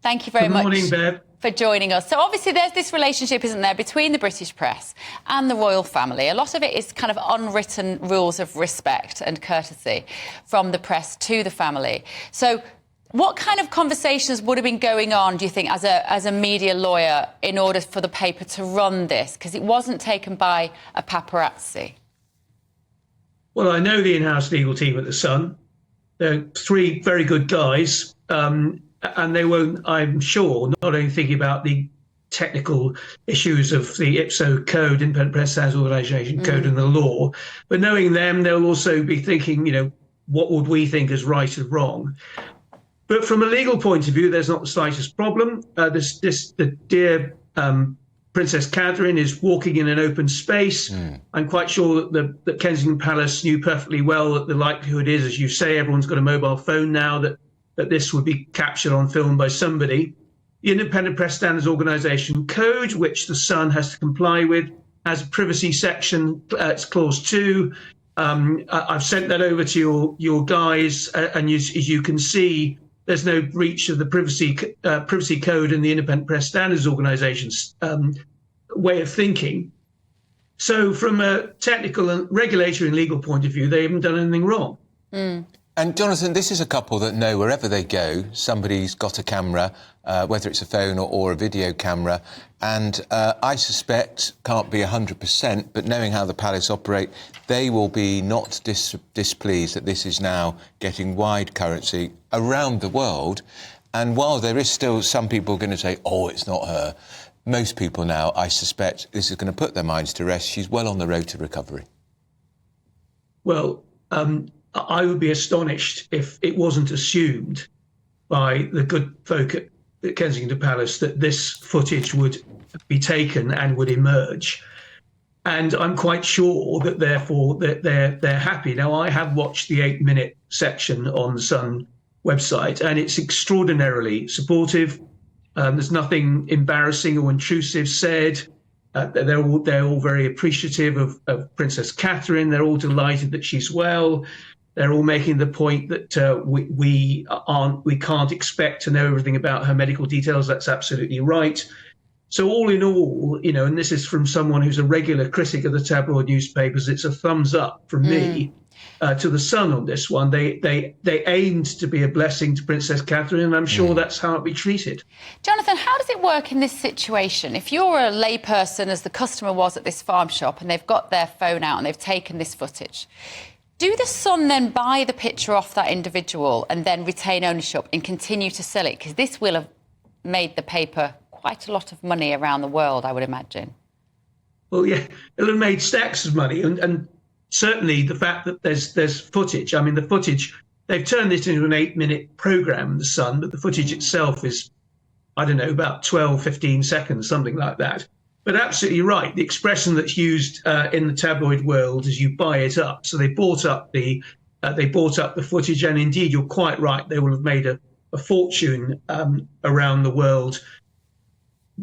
Thank you very Good much morning, Bev. for joining us. So obviously there's this relationship, isn't there, between the British press and the royal family. A lot of it is kind of unwritten rules of respect and courtesy from the press to the family. So what kind of conversations would have been going on, do you think, as a media lawyer in order for the paper to run this? Because it wasn't taken by a paparazzi. Well, I know the in-house legal team at The Sun. They're three very good guys, and they won't, I'm sure, not only thinking about the technical issues of the IPSO Code, Independent Press Standards Organisation Code, and the law, but knowing them, they'll also be thinking, what would we think is right and wrong? But from a legal point of view, there's not the slightest problem. The dear Princess Catherine is walking in an open space. I'm quite sure that Kensington Palace knew perfectly well that the likelihood is, as you say, everyone's got a mobile phone now, that this would be captured on film by somebody. The Independent Press Standards Organisation Code, which The Sun has to comply with, has a privacy section. It's clause 2. I've sent that over to your guys, and as you can see, there's no breach of the privacy code and the Independent Press Standards Organisation's way of thinking. So from a technical and regulatory and legal point of view, they haven't done anything wrong. And Jonathan, this is a couple that know wherever they go, somebody's got a camera, whether it's a phone or a video camera, and I suspect, can't be 100%, but knowing how the palace operate, they will be not displeased that this is now getting wide currency around the world. And while there is still some people going to say, oh, it's not her, most people now, I suspect, this is going to put their minds to rest. She's well on the road to recovery. Well, I would be astonished if it wasn't assumed by the good folk at Kensington Palace that this footage would be taken and would emerge. And I'm quite sure that therefore that they're happy. Now, I have watched the 8-minute section on the Sun website, and it's extraordinarily supportive. There's nothing embarrassing or intrusive said. They're all very appreciative of Princess Catherine. They're all delighted that she's well. They're all making the point that we can't expect to know everything about her medical details. That's absolutely right. So all in all, and this is from someone who's a regular critic of the tabloid newspapers, it's a thumbs up from me to the Sun on this one. They aimed to be a blessing to Princess Catherine, and I'm sure that's how it'll be treated. Jonathan, how does it work in this situation? If you're a layperson, as the customer was at this farm shop, and they've got their phone out and they've taken this footage, do the Sun then buy the picture off that individual and then retain ownership and continue to sell it? Because this will have made the paper quite a lot of money around the world, I would imagine. Well, yeah, it'll have made stacks of money. And certainly the fact that there's footage. I mean, the footage, they've turned this into an 8-minute programme, The Sun, but the footage itself is, I don't know, about 12, 15 seconds, something like that. But absolutely right. The expression that's used in the tabloid world is you buy it up. So they bought up the footage, and indeed, you're quite right. They will have made a fortune around the world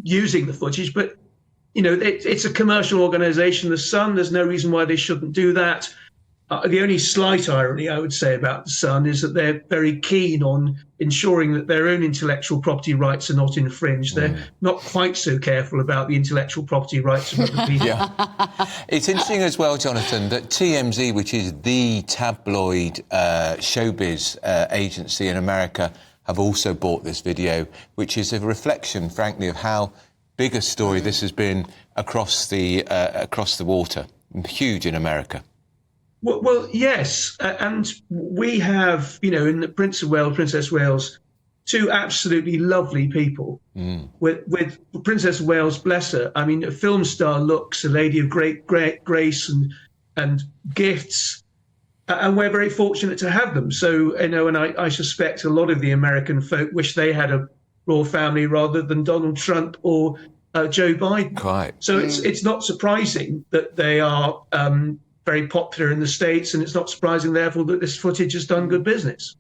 using the footage. But it's a commercial organisation, The Sun. There's no reason why they shouldn't do that. The only slight irony I would say about The Sun is that they're very keen on ensuring that their own intellectual property rights are not infringed. They're not quite so careful about the intellectual property rights of other people. It's interesting as well, Jonathan, that TMZ, which is the tabloid showbiz agency in America, have also bought this video, which is a reflection, frankly, of how big a story this has been across the water. Huge in America. Well, yes, and we have, in the Prince of Wales, Princess Wales, two absolutely lovely people. With Princess of Wales, bless her. I mean, a film star looks, a lady of great grace and gifts, and we're very fortunate to have them. So, and I suspect a lot of the American folk wish they had a royal family rather than Donald Trump or Joe Biden. Quite. So it's not surprising that they are very popular in the States, and it's not surprising, therefore, that this footage has done good business.